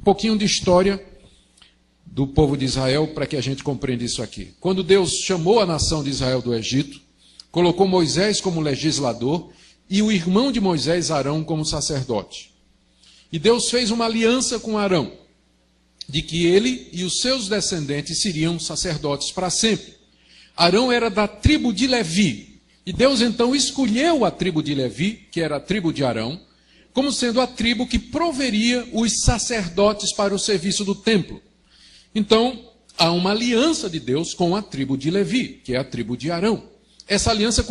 pouquinho de história do povo de Israel para que a gente compreenda isso aqui. Quando Deus chamou a nação de Israel do Egito, colocou Moisés como legislador e o irmão de Moisés, Arão, como sacerdote. E Deus fez uma aliança com Arão, de que ele e os seus descendentes seriam sacerdotes para sempre. Arão era da tribo de Levi, e Deus então escolheu a tribo de Levi, que era a tribo de Arão, como sendo a tribo que proveria os sacerdotes para o serviço do templo. Então, há uma aliança de Deus com a tribo de Levi, que é a tribo de Arão. Essa aliança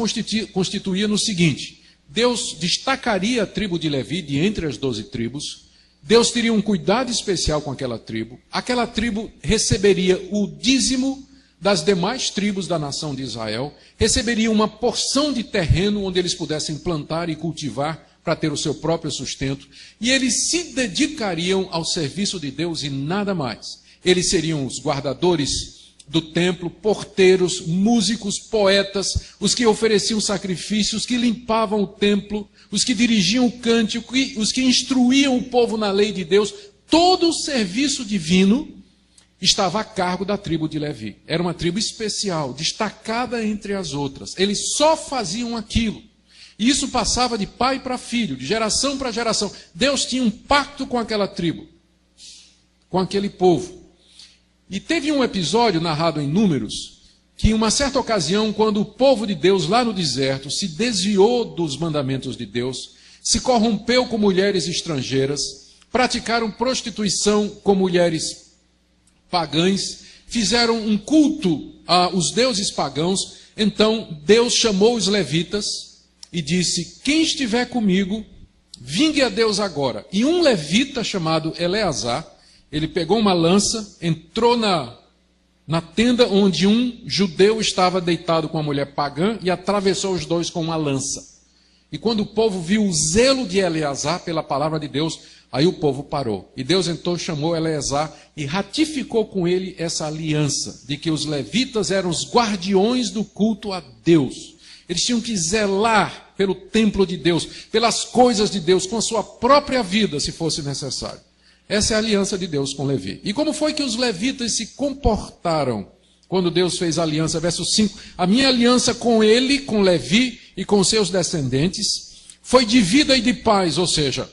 constituía no seguinte: Deus destacaria a tribo de Levi de entre as 12 tribos, Deus teria um cuidado especial com aquela tribo receberia o dízimo das demais tribos da nação de Israel, receberia uma porção de terreno onde eles pudessem plantar e cultivar para ter o seu próprio sustento, e eles se dedicariam ao serviço de Deus e nada mais. Eles seriam os guardadores do templo, porteiros, músicos, poetas, os que ofereciam sacrifícios, os que limpavam o templo, os que dirigiam o cântico, os que instruíam o povo na lei de Deus. Todo o serviço divino estava a cargo da tribo de Levi. Era uma tribo especial, destacada entre as outras. Eles só faziam aquilo. E isso passava de pai para filho, de geração para geração. Deus tinha um pacto com aquela tribo, com aquele povo. E teve um episódio narrado em Números, que em uma certa ocasião, quando o povo de Deus lá no deserto se desviou dos mandamentos de Deus, se corrompeu com mulheres estrangeiras, praticaram prostituição com mulheres pagãs, fizeram um culto aos deuses pagãos, então Deus chamou os levitas e disse: quem estiver comigo, vingue a Deus agora. E um levita chamado Eleazar, ele pegou uma lança, entrou na tenda onde um judeu estava deitado com uma mulher pagã e atravessou os dois com uma lança. E quando o povo viu o zelo de Eleazar pela palavra de Deus, aí o povo parou. E Deus então chamou Eleazar e ratificou com ele essa aliança de que os levitas eram os guardiões do culto a Deus. Eles tinham que zelar pelo templo de Deus, pelas coisas de Deus, com a sua própria vida, se fosse necessário. Essa é a aliança de Deus com Levi. E como foi que os levitas se comportaram quando Deus fez a aliança? Verso 5. A minha aliança com ele, com Levi e com seus descendentes, foi de vida e de paz. Ou seja,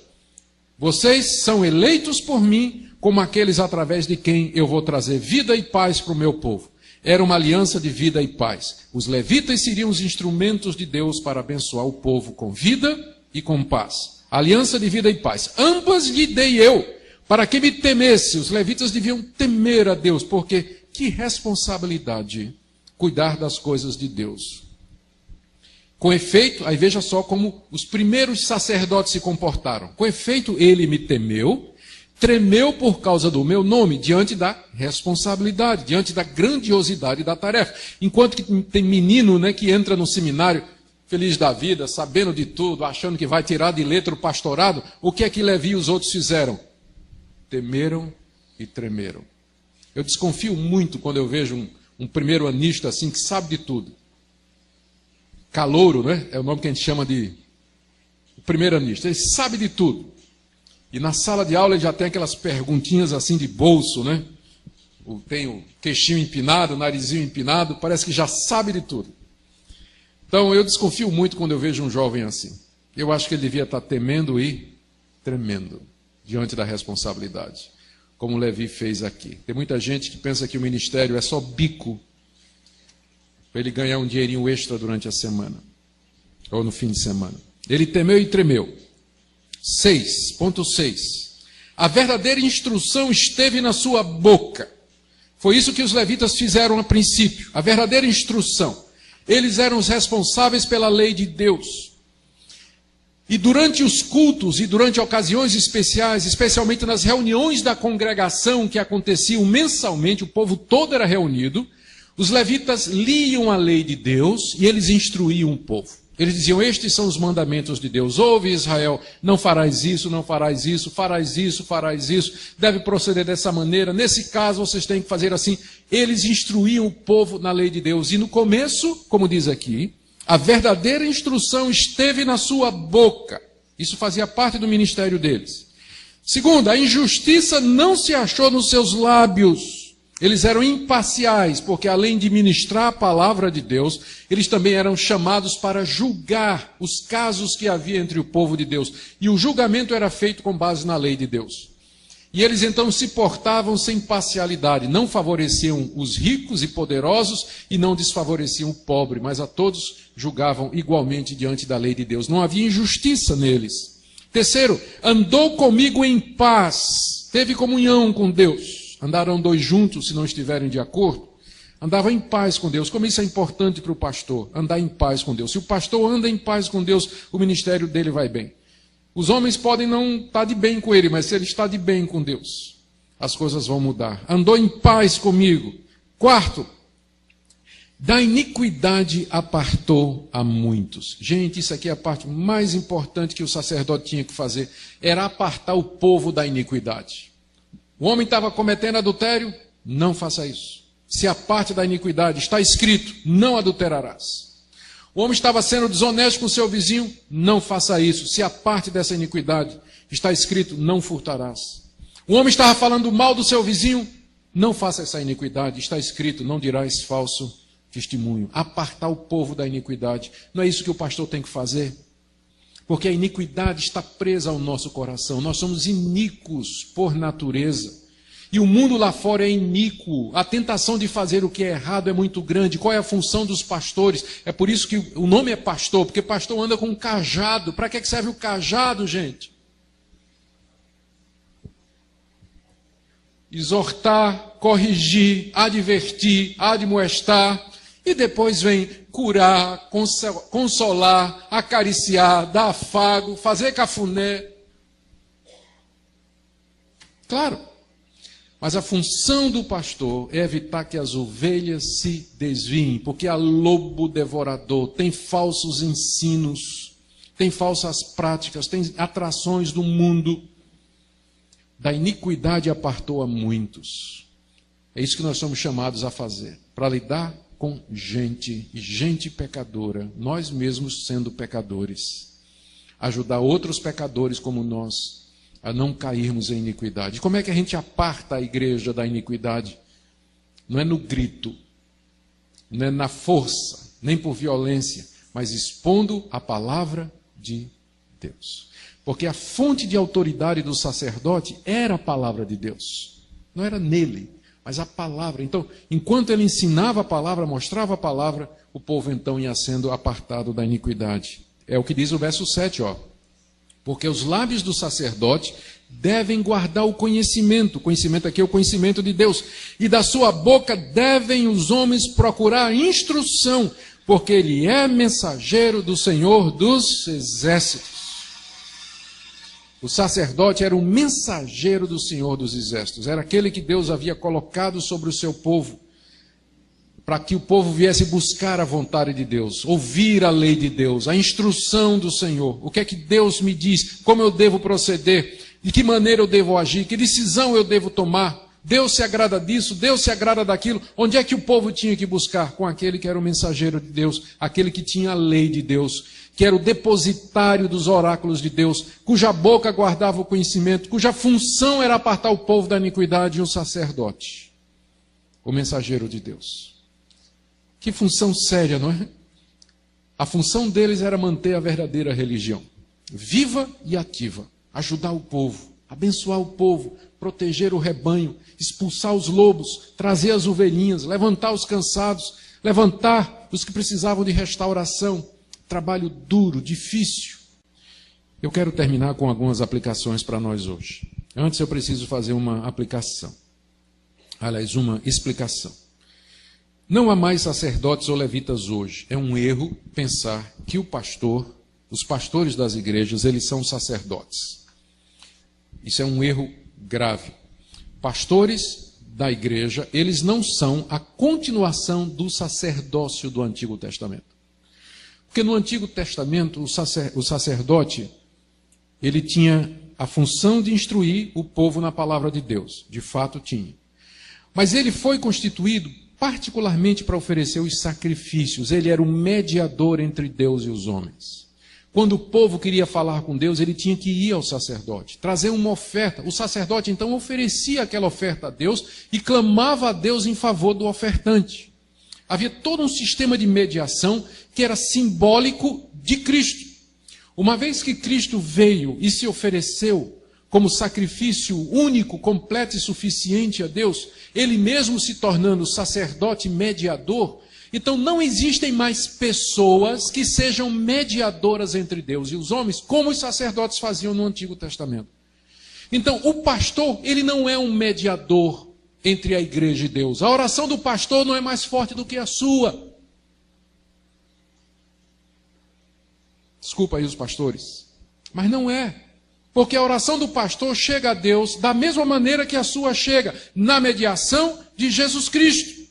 vocês são eleitos por mim como aqueles através de quem eu vou trazer vida e paz para o meu povo. Era uma aliança de vida e paz. Os levitas seriam os instrumentos de Deus para abençoar o povo com vida e com paz. Aliança de vida e paz. Ambas lhe dei eu, para que me temesse. Os levitas deviam temer a Deus, porque que responsabilidade cuidar das coisas de Deus. Com efeito, aí veja só como os primeiros sacerdotes se comportaram. Com efeito, ele me temeu, tremeu por causa do meu nome, diante da responsabilidade, diante da grandiosidade da tarefa. Enquanto que tem menino, né, que entra no seminário, feliz da vida, sabendo de tudo, achando que vai tirar de letra o pastorado, o que é que Levi e os outros fizeram? Temeram e tremeram. Eu desconfio muito quando eu vejo um primeiro-anista assim, que sabe de tudo. Calouro, né? É o nome que a gente chama de primeiro-anista. Ele sabe de tudo. E na sala de aula ele já tem aquelas perguntinhas assim de bolso, né? Tem o queixinho empinado, o narizinho empinado, parece que já sabe de tudo. Então eu desconfio muito quando eu vejo um jovem assim. Eu acho que ele devia estar temendo e tremendo diante da responsabilidade, como Levi fez aqui. Tem muita gente que pensa que o ministério é só bico, para ele ganhar um dinheirinho extra durante a semana, ou no fim de semana. Ele temeu e tremeu. 6.6. A verdadeira instrução esteve na sua boca. Foi isso que os levitas fizeram a princípio, a verdadeira instrução. Eles eram os responsáveis pela lei de Deus. E durante os cultos e durante ocasiões especiais, especialmente nas reuniões da congregação que aconteciam mensalmente, o povo todo era reunido, os levitas liam a lei de Deus e eles instruíam o povo. Eles diziam: estes são os mandamentos de Deus. Ouve, Israel, não farás isso, não farás isso, farás isso, farás isso, deve proceder dessa maneira, nesse caso vocês têm que fazer assim. Eles instruíam o povo na lei de Deus. E no começo, como diz aqui, a verdadeira instrução esteve na sua boca. Isso fazia parte do ministério deles. Segunda, a injustiça não se achou nos seus lábios. Eles eram imparciais, porque além de ministrar a palavra de Deus, eles também eram chamados para julgar os casos que havia entre o povo de Deus. E o julgamento era feito com base na lei de Deus. E eles então se portavam sem parcialidade, não favoreciam os ricos e poderosos e não desfavoreciam o pobre, mas a todos julgavam igualmente diante da lei de Deus. Não havia injustiça neles. Terceiro, andou comigo em paz, teve comunhão com Deus. Andaram dois juntos se não estiverem de acordo. Andava em paz com Deus. Como isso é importante para o pastor, andar em paz com Deus. Se o pastor anda em paz com Deus, o ministério dele vai bem. Os homens podem não estar de bem com ele, mas se ele está de bem com Deus, as coisas vão mudar. Andou em paz comigo. Quarto, da iniquidade apartou a muitos. Gente, isso aqui é a parte mais importante que o sacerdote tinha que fazer, era apartar o povo da iniquidade. O homem estava cometendo adultério, não faça isso. Se aparte da iniquidade, está escrito, não adulterarás. O homem estava sendo desonesto com seu vizinho, não faça isso. Se aparte dessa iniquidade, está escrito, não furtarás. O homem estava falando mal do seu vizinho, não faça essa iniquidade, está escrito, não dirás falso testemunho. Apartar o povo da iniquidade. Não é isso que o pastor tem que fazer? Porque a iniquidade está presa ao nosso coração. Nós somos iníquos por natureza. E o mundo lá fora é iníquo. A tentação de fazer o que é errado é muito grande. Qual é a função dos pastores? É por isso que o nome é pastor, porque pastor anda com um cajado. Para que serve o cajado, gente? Exortar, corrigir, advertir, admoestar. E depois vem curar, consolar, acariciar, dar afago, fazer cafuné. Claro. Mas a função do pastor é evitar que as ovelhas se desviem, porque há lobo devorador, tem falsos ensinos, tem falsas práticas, tem atrações do mundo. Da iniquidade apartou a muitos. É isso que nós somos chamados a fazer, para lidar com gente pecadora, nós mesmos sendo pecadores. Ajudar outros pecadores como nós a não cairmos em iniquidade. Como é que a gente aparta a igreja da iniquidade? Não é no grito, não é na força, nem por violência, mas expondo a palavra de Deus. Porque a fonte de autoridade do sacerdote era a palavra de Deus. Não era nele, mas a palavra. Então, enquanto ele ensinava a palavra, mostrava a palavra, o povo então ia sendo apartado da iniquidade. É o que diz o verso 7, ó. Porque os lábios do sacerdote devem guardar o conhecimento. O conhecimento aqui é o conhecimento de Deus. E da sua boca devem os homens procurar instrução, porque ele é mensageiro do Senhor dos exércitos. O sacerdote era o mensageiro do Senhor dos exércitos. Era aquele que Deus havia colocado sobre o seu povo, para que o povo viesse buscar a vontade de Deus, ouvir a lei de Deus, a instrução do Senhor. O que é que Deus me diz? Como eu devo proceder? De que maneira eu devo agir? Que decisão eu devo tomar? Deus se agrada disso? Deus se agrada daquilo? Onde é que o povo tinha que buscar? Com aquele que era o mensageiro de Deus, aquele que tinha a lei de Deus, que era o depositário dos oráculos de Deus, cuja boca guardava o conhecimento, cuja função era apartar o povo da iniquidade, e o sacerdote, o mensageiro de Deus. Que função séria, não é? A função deles era manter a verdadeira religião, viva e ativa, ajudar o povo, abençoar o povo, proteger o rebanho, expulsar os lobos, trazer as ovelhinhas, levantar os cansados, levantar os que precisavam de restauração. Trabalho duro, difícil. Eu quero terminar com algumas aplicações para nós hoje. Antes eu preciso fazer uma aplicação. Aliás, uma explicação. Não há mais sacerdotes ou levitas hoje. É um erro pensar que o pastor, os pastores das igrejas, eles são sacerdotes. Isso é um erro grave. Pastores da igreja, eles não são a continuação do sacerdócio do Antigo Testamento. Porque no Antigo Testamento, o sacerdote, ele tinha a função de instruir o povo na palavra de Deus. De fato tinha. Mas ele foi constituído particularmente para oferecer os sacrifícios. Ele era o mediador entre Deus e os homens. Quando o povo queria falar com Deus, ele tinha que ir ao sacerdote, trazer uma oferta. O sacerdote então oferecia aquela oferta a Deus e clamava a Deus em favor do ofertante. Havia todo um sistema de mediação que era simbólico de Cristo. Uma vez que Cristo veio e se ofereceu como sacrifício único, completo e suficiente a Deus, ele mesmo se tornando sacerdote mediador, então não existem mais pessoas que sejam mediadoras entre Deus e os homens, como os sacerdotes faziam no Antigo Testamento. Então o pastor, ele não é um mediador entre a igreja e Deus. A oração do pastor não é mais forte do que a sua. Desculpa aí os pastores, mas não é. Porque a oração do pastor chega a Deus da mesma maneira que a sua chega, na mediação de Jesus Cristo.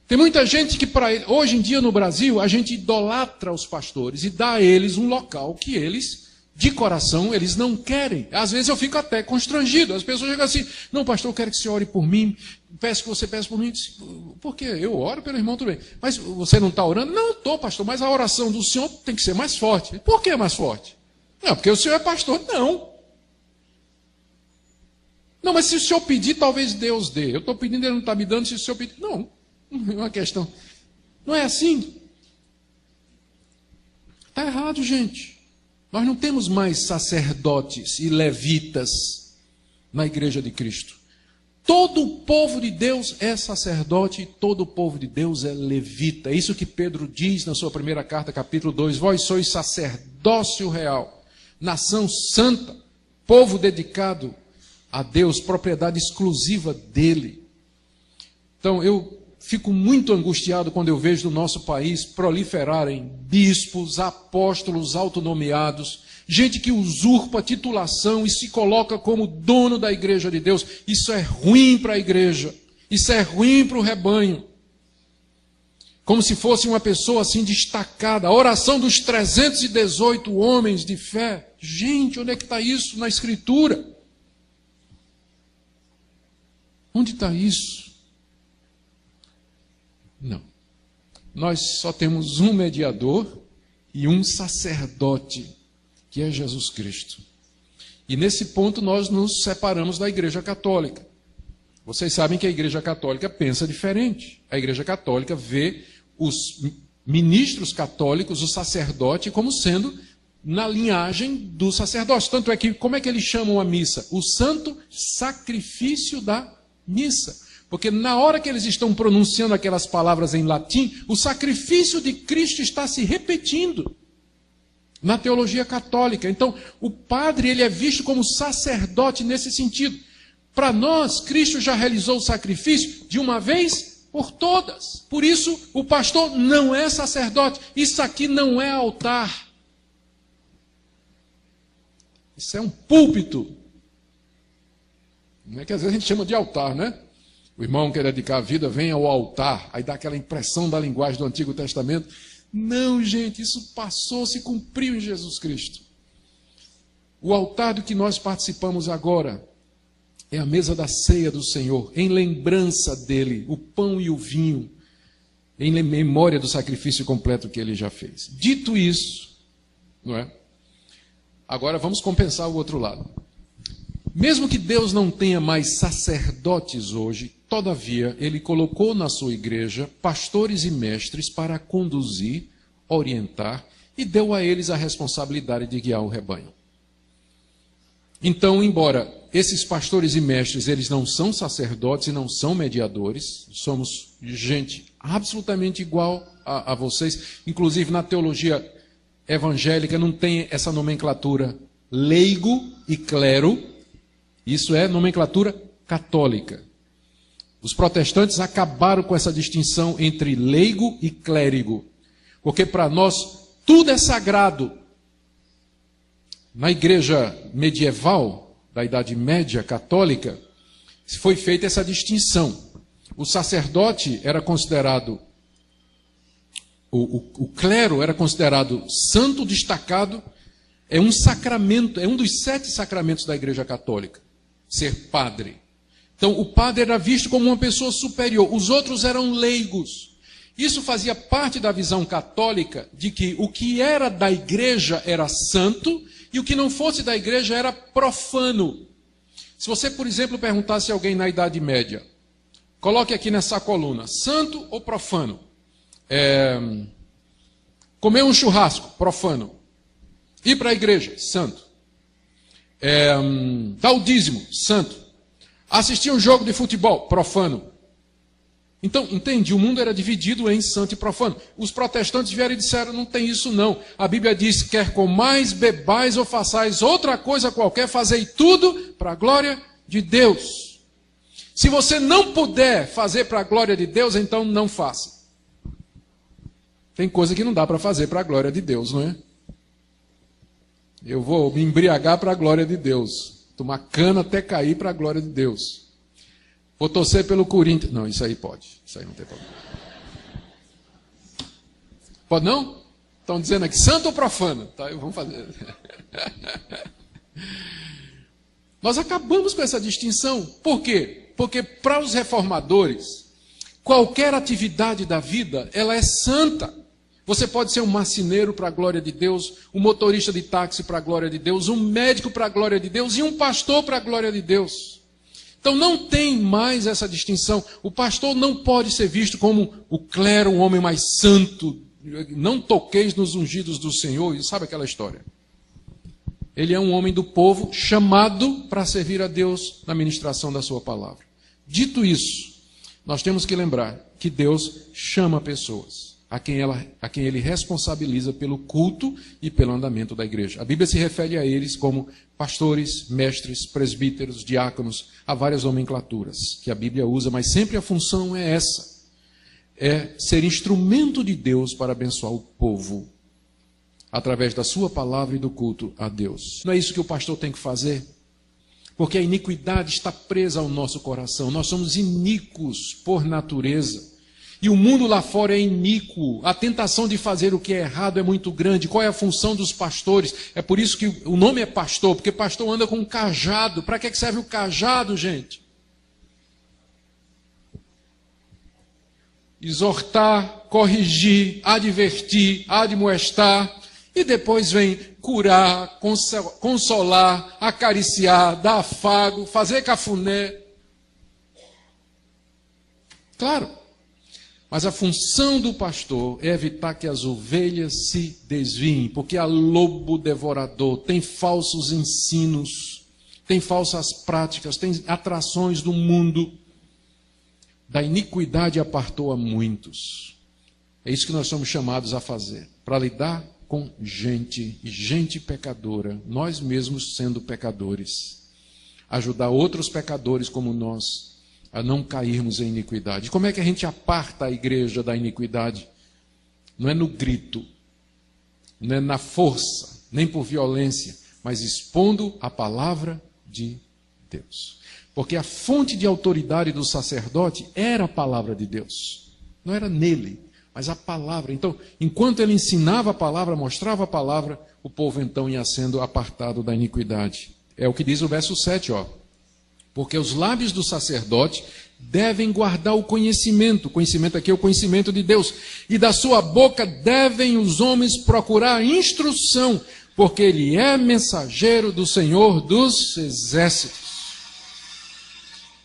Tem muita gente que, hoje em dia no Brasil, a gente idolatra os pastores e dá a eles um local que eles, de coração, eles não querem. Às vezes eu fico até constrangido. As pessoas chegam assim, não, pastor, eu quero que você ore por mim, peço que você peça por mim. Por quê? Eu oro pelo irmão, tudo bem. Mas você não está orando? Não, estou, pastor, mas a oração do senhor tem que ser mais forte. Por que mais forte? Não, porque o senhor é pastor. Não. Não, mas se o senhor pedir, talvez Deus dê. Eu estou pedindo, ele não está me dando, se o senhor pedir. Não, não é uma questão. Não é assim. Está errado, gente. Nós não temos mais sacerdotes e levitas na igreja de Cristo. Todo o povo de Deus é sacerdote e todo o povo de Deus é levita. É isso que Pedro diz na sua primeira carta, capítulo 2. Vós sois sacerdócio real, nação santa, povo dedicado a Deus, propriedade exclusiva dele. Então eu fico muito angustiado quando eu vejo no nosso país proliferarem bispos, apóstolos autonomeados, gente que usurpa a titulação e se coloca como dono da igreja de Deus. Isso é ruim para a igreja, isso é ruim para o rebanho. Como se fosse uma pessoa assim destacada. A oração dos 318 homens de fé. Gente, onde é que está isso na Escritura? Onde está isso? Não. Nós só temos um mediador e um sacerdote, que é Jesus Cristo. E nesse ponto nós nos separamos da Igreja Católica. Vocês sabem que a Igreja Católica pensa diferente. A Igreja Católica vê os ministros católicos, o sacerdote, como sendo na linhagem do sacerdócio. Tanto é que, como é que eles chamam a missa? O santo sacrifício da missa. Porque na hora que eles estão pronunciando aquelas palavras em latim, o sacrifício de Cristo está se repetindo na teologia católica. Então, o padre, ele é visto como sacerdote nesse sentido. Para nós, Cristo já realizou o sacrifício de uma vez por todas. Por isso, o pastor não é sacerdote. Isso aqui não é altar. Isso é um púlpito. Não é que às vezes a gente chama de altar, né? O irmão quer dedicar a vida, vem ao altar. Aí dá aquela impressão da linguagem do Antigo Testamento. Não, gente, isso passou, se cumpriu em Jesus Cristo. O altar do que nós participamos agora é a mesa da ceia do Senhor, em lembrança dele, o pão e o vinho, em memória do sacrifício completo que ele já fez. Dito isso, não é? Agora vamos compensar o outro lado. Mesmo que Deus não tenha mais sacerdotes hoje, todavia, ele colocou na sua igreja pastores e mestres para conduzir, orientar e deu a eles a responsabilidade de guiar o rebanho. Então, embora esses pastores e mestres, eles não são sacerdotes e não são mediadores, somos gente absolutamente igual a vocês, inclusive na teologia evangélica não tem essa nomenclatura leigo e clero, isso é nomenclatura católica. Os protestantes acabaram com essa distinção entre leigo e clérigo, porque para nós tudo é sagrado. Na igreja medieval, da Idade Média católica, foi feita essa distinção. O sacerdote era considerado, o clero era considerado santo destacado, é um sacramento, é um dos 7 sacramentos da igreja católica, ser padre. Então, o padre era visto como uma pessoa superior. Os outros eram leigos. Isso fazia parte da visão católica de que o que era da igreja era santo e o que não fosse da igreja era profano. Se você, por exemplo, perguntasse a alguém na Idade Média, coloque aqui nessa coluna, santo ou profano? Comer um churrasco, profano. Ir para a igreja, santo. Dar o dízimo, santo. Assistir um jogo de futebol, profano. Então, entende? O mundo era dividido em santo e profano. Os protestantes vieram e disseram, não tem isso não. A Bíblia diz, quer comais, bebais ou façais outra coisa qualquer, fazei tudo para a glória de Deus. Se você não puder fazer para a glória de Deus, então não faça. Tem coisa que não dá para fazer para a glória de Deus, não é? Eu vou me embriagar para a glória de Deus. Tomar cana até cair para a glória de Deus. Vou torcer pelo Corinthians. Não, isso aí pode. Isso aí não tem problema. Pode não? Estão dizendo aqui, santo ou profano? Tá, vamos fazer. Nós acabamos com essa distinção. Por quê? Porque para os reformadores, qualquer atividade da vida, ela é santa. Você pode ser um marceneiro para a glória de Deus, um motorista de táxi para a glória de Deus, um médico para a glória de Deus e um pastor para a glória de Deus. Então não tem mais essa distinção. O pastor não pode ser visto como o clero, um homem mais santo. Não toqueis nos ungidos do Senhor. E sabe aquela história? Ele é um homem do povo chamado para servir a Deus na ministração da sua palavra. Dito isso, nós temos que lembrar que Deus chama pessoas a quem ele responsabiliza pelo culto e pelo andamento da igreja. A Bíblia se refere a eles como pastores, mestres, presbíteros, diáconos, há várias nomenclaturas que a Bíblia usa, mas sempre a função é essa, é ser instrumento de Deus para abençoar o povo, através da sua palavra e do culto a Deus. Não é isso que o pastor tem que fazer? Porque a iniquidade está presa ao nosso coração, nós somos iníquos por natureza. E o mundo lá fora é iníquo. A tentação de fazer o que é errado é muito grande. Qual é a função dos pastores? É por isso que o nome é pastor, porque pastor anda com um cajado. Para que serve o cajado, gente? Exortar, corrigir, advertir, admoestar. E depois vem curar, consolar, acariciar, dar afago, fazer cafuné. Claro. Mas a função do pastor é evitar que as ovelhas se desviem, porque há lobo devorador, tem falsos ensinos, tem falsas práticas, tem atrações do mundo. Da iniquidade apartou a muitos. É isso que nós somos chamados a fazer, para lidar com gente pecadora, nós mesmos sendo pecadores. Ajudar outros pecadores como nós a não cairmos em iniquidade. Como é que a gente aparta a igreja da iniquidade? Não é no grito, não é na força, nem por violência, mas expondo a palavra de Deus. Porque a fonte de autoridade do sacerdote era a palavra de Deus. Não era nele, mas a palavra. Então, enquanto ele ensinava a palavra, mostrava a palavra, o povo então ia sendo apartado da iniquidade. É o que diz o verso 7, ó. Porque os lábios do sacerdote devem guardar o conhecimento aqui é o conhecimento de Deus, e da sua boca devem os homens procurar instrução, porque ele é mensageiro do Senhor dos exércitos.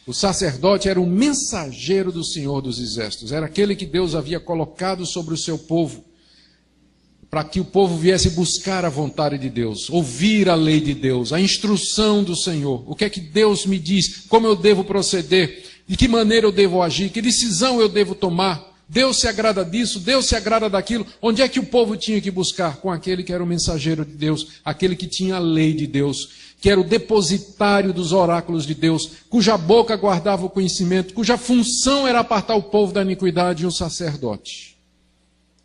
O sacerdote era o mensageiro do Senhor dos exércitos, era aquele que Deus havia colocado sobre o seu povo, para que o povo viesse buscar a vontade de Deus, ouvir a lei de Deus, a instrução do Senhor. O que é que Deus me diz? Como eu devo proceder? De que maneira eu devo agir? Que decisão eu devo tomar? Deus se agrada disso? Deus se agrada daquilo? Onde é que o povo tinha que buscar? Com aquele que era o mensageiro de Deus, aquele que tinha a lei de Deus, que era o depositário dos oráculos de Deus, cuja boca guardava o conhecimento, cuja função era apartar o povo da iniquidade, e o sacerdote,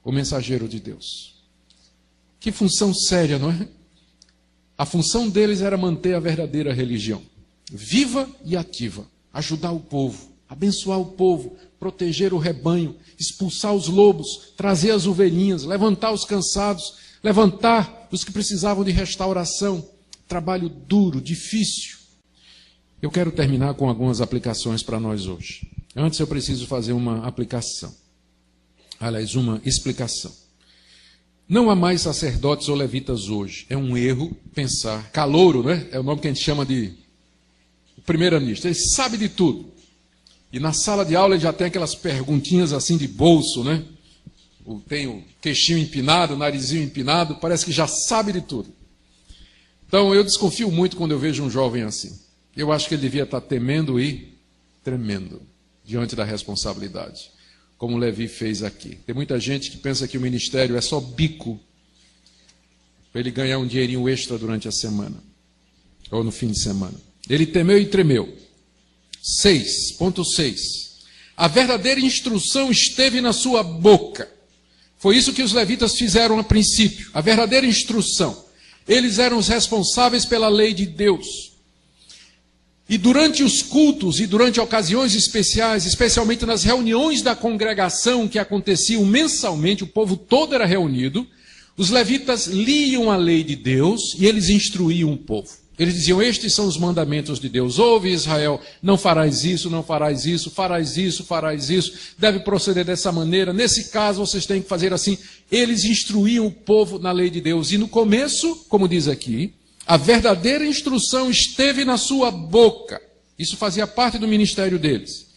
o mensageiro de Deus. Que função séria, não é? A função deles era manter a verdadeira religião, viva e ativa, ajudar o povo, abençoar o povo, proteger o rebanho, expulsar os lobos, trazer as ovelhinhas, levantar os cansados, levantar os que precisavam de restauração. Trabalho duro, difícil. Eu quero terminar com algumas aplicações para nós hoje. Antes eu preciso fazer uma aplicação. Aliás, uma explicação. Não há mais sacerdotes ou levitas hoje. É um erro pensar. Calouro, né? É o nome que a gente chama de primeiro-ministro. Ele sabe de tudo. E na sala de aula ele já tem aquelas perguntinhas assim de bolso, né? Tem o queixinho empinado, o narizinho empinado, parece que já sabe de tudo. Então eu desconfio muito quando eu vejo um jovem assim. Eu acho que ele devia estar temendo e tremendo diante da responsabilidade, como Levi fez aqui. Tem muita gente que pensa que o ministério é só bico para ele ganhar um dinheirinho extra durante a semana, ou no fim de semana. Ele temeu e tremeu. 6.6. A verdadeira instrução esteve na sua boca. Foi isso que os levitas fizeram a princípio, a verdadeira instrução. Eles eram os responsáveis pela lei de Deus. E durante os cultos e durante ocasiões especiais, especialmente nas reuniões da congregação que aconteciam mensalmente, o povo todo era reunido, os levitas liam a lei de Deus e eles instruíam o povo. Eles diziam, estes são os mandamentos de Deus. Ouve, Israel, não farás isso, não farás isso, farás isso, farás isso, deve proceder dessa maneira, nesse caso vocês têm que fazer assim. Eles instruíam o povo na lei de Deus. E no começo, como diz aqui, a verdadeira instrução esteve na sua boca. Isso fazia parte do ministério deles.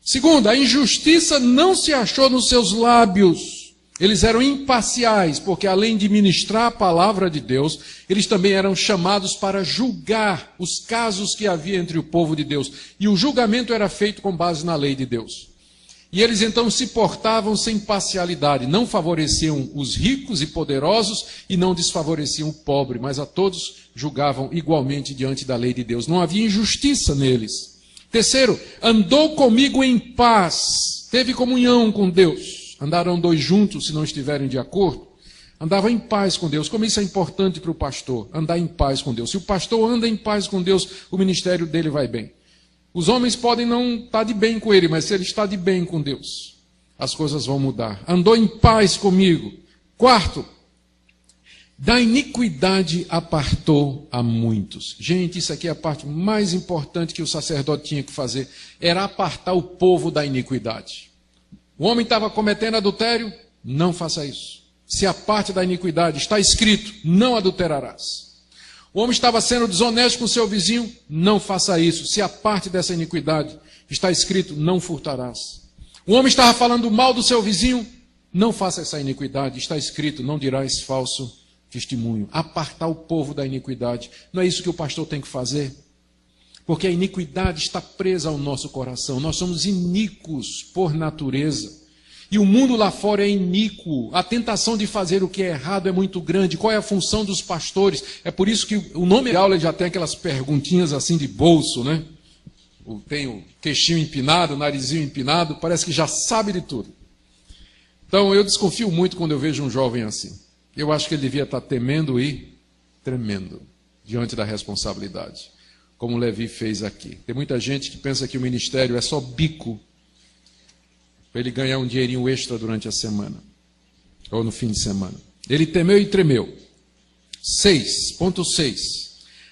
Segundo, a injustiça não se achou nos seus lábios. Eles eram imparciais, porque além de ministrar a palavra de Deus, eles também eram chamados para julgar os casos que havia entre o povo de Deus. E o julgamento era feito com base na lei de Deus. E eles então se portavam sem parcialidade, não favoreciam os ricos e poderosos e não desfavoreciam o pobre, mas a todos julgavam igualmente diante da lei de Deus. Não havia injustiça neles. Terceiro, andou comigo em paz, teve comunhão com Deus. Andaram dois juntos se não estiverem de acordo. Andava em paz com Deus. Como isso é importante para o pastor, andar em paz com Deus. Se o pastor anda em paz com Deus, o ministério dele vai bem. Os homens podem não estar de bem com ele, mas se ele está de bem com Deus, as coisas vão mudar. Andou em paz comigo. Quarto, da iniquidade apartou a muitos. Gente, isso aqui é a parte mais importante que o sacerdote tinha que fazer. Era apartar o povo da iniquidade. O homem estava cometendo adultério, não faça isso. Se a parte da iniquidade está escrito, não adulterarás. O homem estava sendo desonesto com seu vizinho, não faça isso. Se a parte dessa iniquidade está escrito, não furtarás. O homem estava falando mal do seu vizinho, não faça essa iniquidade. Está escrito, não dirás falso testemunho. Apartar o povo da iniquidade. Não é isso que o pastor tem que fazer? Porque a iniquidade está presa ao nosso coração. Nós somos iníquos por natureza. E o mundo lá fora é iníquo. A tentação de fazer o que é errado é muito grande. Qual é a função dos pastores? É por isso que o nome da aula já tem aquelas perguntinhas assim de bolso, né? Tem o queixinho empinado, o narizinho empinado, parece que já sabe de tudo. Então eu desconfio muito quando eu vejo um jovem assim. Eu acho que ele devia estar temendo e tremendo diante da responsabilidade, como Levi fez aqui. Tem muita gente que pensa que o ministério é só bico para ele ganhar um dinheirinho extra durante a semana, ou no fim de semana. Ele temeu e tremeu. 6.6.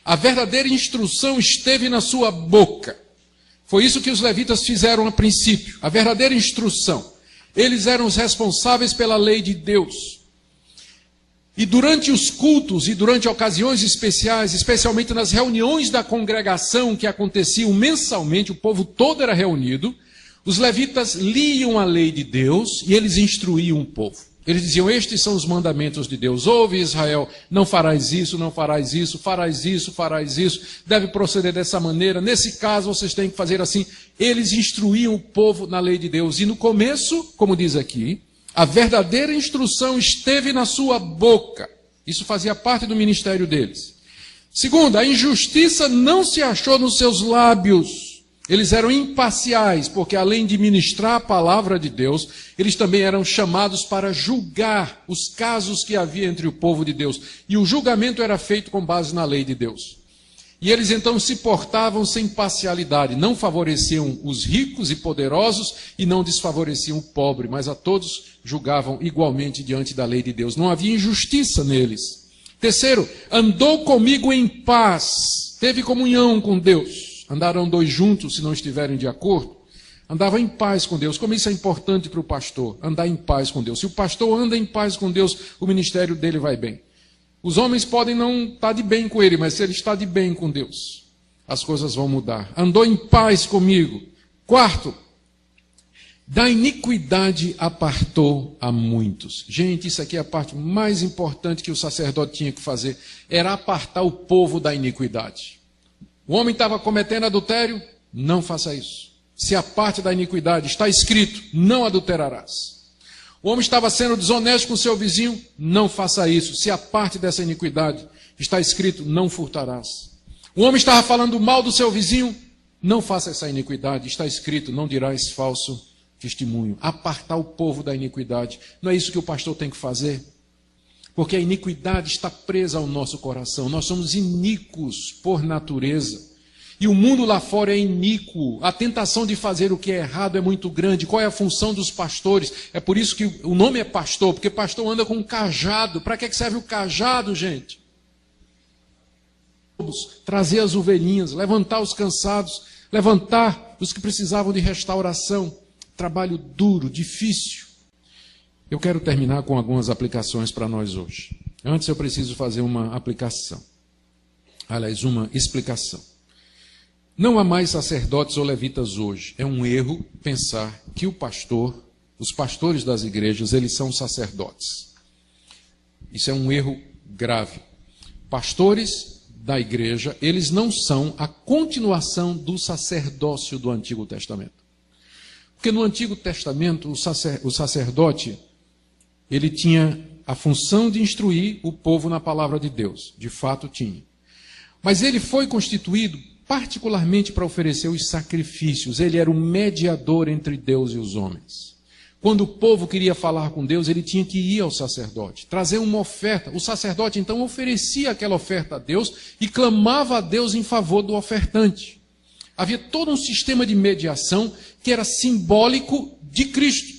A verdadeira instrução esteve na sua boca. Foi isso que os levitas fizeram a princípio, a verdadeira instrução. Eles eram os responsáveis pela lei de Deus. E durante os cultos e durante ocasiões especiais, especialmente nas reuniões da congregação que aconteciam mensalmente, o povo todo era reunido, os levitas liam a lei de Deus e eles instruíam o povo. Eles diziam, estes são os mandamentos de Deus. Ouve, Israel, não farás isso, não farás isso, farás isso, farás isso, deve proceder dessa maneira, nesse caso vocês têm que fazer assim. Eles instruíam o povo na lei de Deus. E no começo, como diz aqui, a verdadeira instrução esteve na sua boca. Isso fazia parte do ministério deles. Segundo, a injustiça não se achou nos seus lábios. Eles eram imparciais, porque além de ministrar a palavra de Deus, eles também eram chamados para julgar os casos que havia entre o povo de Deus. E o julgamento era feito com base na lei de Deus. E eles então se portavam sem parcialidade, não favoreciam os ricos e poderosos e não desfavoreciam o pobre, mas a todos julgavam igualmente diante da lei de Deus. Não havia injustiça neles. Terceiro, andou comigo em paz, teve comunhão com Deus. Andaram dois juntos se não estiverem de acordo. Andava em paz com Deus. Como isso é importante para o pastor, andar em paz com Deus. Se o pastor anda em paz com Deus, o ministério dele vai bem. Os homens podem não estar de bem com ele, mas se ele está de bem com Deus, as coisas vão mudar. Andou em paz comigo. Quarto, da iniquidade apartou a muitos. Gente, isso aqui é a parte mais importante que o sacerdote tinha que fazer. Era apartar o povo da iniquidade. O homem estava cometendo adultério? Não faça isso. Se aparte da iniquidade. Está escrito, não adulterarás. O homem estava sendo desonesto com seu vizinho? Não faça isso. Se aparte dessa iniquidade. Está escrito, não furtarás. O homem estava falando mal do seu vizinho? Não faça essa iniquidade. Está escrito, não dirás falso testemunho. Apartar o povo da iniquidade. Não é isso que o pastor tem que fazer? Porque a iniquidade está presa ao nosso coração. Nós somos iníquos por natureza. E o mundo lá fora é iníquo. A tentação de fazer o que é errado é muito grande. Qual é a função dos pastores? É por isso que o nome é pastor, porque pastor anda com um cajado. Para que serve o cajado, gente? Trazer as ovelhinhas, levantar os cansados, levantar os que precisavam de restauração. Trabalho duro, difícil. Eu quero terminar com algumas aplicações para nós hoje. Antes eu preciso fazer uma aplicação. Aliás, uma explicação. Não há mais sacerdotes ou levitas hoje. É um erro pensar que o pastor, os pastores das igrejas, eles são sacerdotes. Isso é um erro grave. Pastores da igreja, eles não são a continuação do sacerdócio do Antigo Testamento. Porque no Antigo Testamento, o sacerdote, ele tinha a função de instruir o povo na palavra de Deus. De fato tinha. Mas ele foi constituído particularmente para oferecer os sacrifícios. Ele era o mediador entre Deus e os homens. Quando o povo queria falar com Deus, ele tinha que ir ao sacerdote, trazer uma oferta. O sacerdote então oferecia aquela oferta a Deus e clamava a Deus em favor do ofertante. Havia todo um sistema de mediação que era simbólico de Cristo.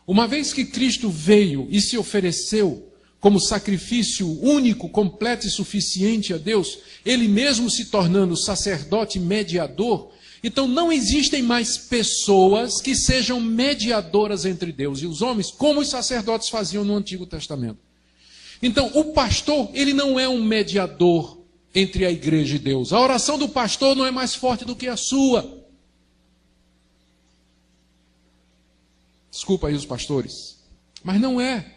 Uma vez que Cristo veio e se ofereceu como sacrifício único, completo e suficiente a Deus, ele mesmo se tornando sacerdote mediador, então não existem mais pessoas que sejam mediadoras entre Deus e os homens, como os sacerdotes faziam no Antigo Testamento. Então, o pastor, ele não é um mediador entre a igreja e Deus. A oração do pastor não é mais forte do que a sua. Desculpa aí os pastores, mas não é.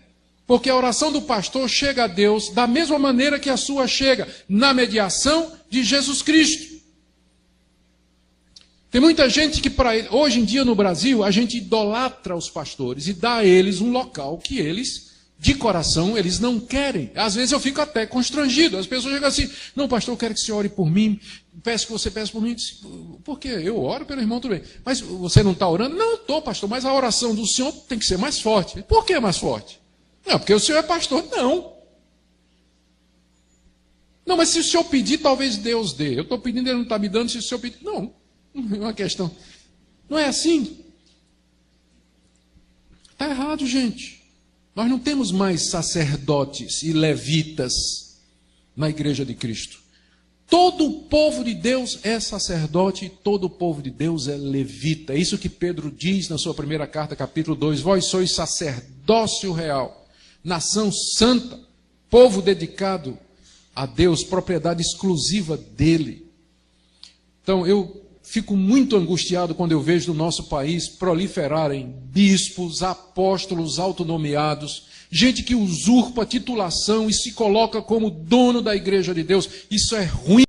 Porque a oração do pastor chega a Deus da mesma maneira que a sua chega, na mediação de Jesus Cristo. Tem muita gente que, hoje em dia no Brasil, a gente idolatra os pastores e dá a eles um local que eles, de coração, eles não querem. Às vezes eu fico até constrangido. As pessoas chegam assim, não, pastor, eu quero que você ore por mim, peço que você peça por mim. Por quê? Eu oro pelo irmão, tudo bem. Mas você não está orando? Não, estou, pastor, mas a oração do senhor tem que ser mais forte. Por que mais forte? Não, porque o senhor é pastor. Não. Não, mas se o senhor pedir, talvez Deus dê. Eu estou pedindo, ele não está me dando, se o senhor pedir. Não, não é uma questão. Não é assim. Está errado, gente. Nós não temos mais sacerdotes e levitas na igreja de Cristo. Todo o povo de Deus é sacerdote e todo o povo de Deus é levita. É isso que Pedro diz na sua primeira carta, capítulo 2. Vós sois sacerdócio real. Nação santa, povo dedicado a Deus, propriedade exclusiva dele. Então eu fico muito angustiado quando eu vejo no nosso país proliferarem bispos, apóstolos autonomeados, gente que usurpa a titulação e se coloca como dono da igreja de Deus. Isso é ruim.